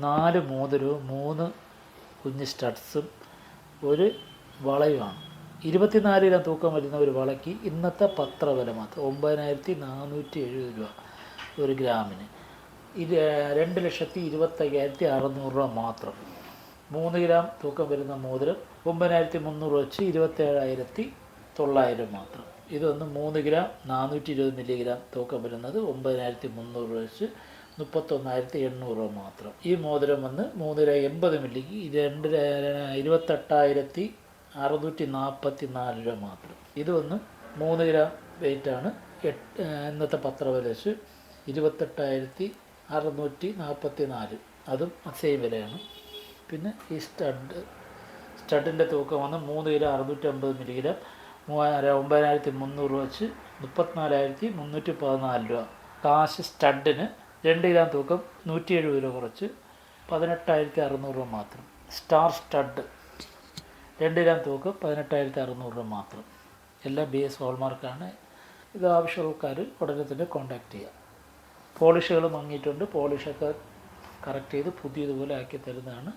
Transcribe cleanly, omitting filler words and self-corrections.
4 മോതിരവും 3 കുഞ്ഞ് സ്റ്റഡ്സും ഒരു വളയുമാണ്. 24 ഗ്രാം തൂക്കം വരുന്ന ഒരു വളയ്ക്ക് ഇന്നത്തെ പത്രവില മാത്രം 9470 രൂപ ഒരു ഗ്രാമിന്. 2,25,600 രൂപ മാത്രം. 3 ഗ്രാം തൂക്കം വരുന്ന മോതിരം 9300 വെച്ച് 27,900 മാത്രം. ഇതൊന്ന് 3 ഗ്രാം 420 മില്ലിഗ്രാം തൂക്കം വരുന്നത് 9300 വെച്ച് 31,800 രൂപ മാത്രം. ഈ മോതിരം വന്ന് 380 മില്ലിക്ക് 28,644 രൂപ മാത്രം. ഇതൊന്ന് 3 ഗ്രാം വെയിറ്റാണ്. ഇന്നത്തെ പത്രവില വെച്ച് 28,644, അതും സെയിം വിലയാണ്. പിന്നെ ഈ സ്റ്റഡിൻ്റെ തൂക്കം വന്ന് 3 ഗ്രാം 650 മില്ലിഗ്രാം 9300 വെച്ച് 34,314 രൂപ. കാശ് സ്റ്റഡിന് 2 ഗ്രാം തൂക്കം 170 രൂപ കുറച്ച് 18,600 രൂപ മാത്രം. സ്റ്റാർ സ്റ്റഡ് 2 ഗ്രാം തൂക്കം 18,600 രൂപ മാത്രം. എല്ലാം BS ഹോൾമാർക്കാണ്. ഇത് ആവശ്യമുള്ളവർ ഉടനെ തന്നെ കോൺടാക്റ്റ് ചെയ്യുക. പോളിഷുകൾ മങ്ങിയിട്ടുണ്ട്, പോളിഷൊക്കെ കറക്റ്റ് ചെയ്ത് പുതിയതുപോലെ ആക്കി തരുന്നതാണ്.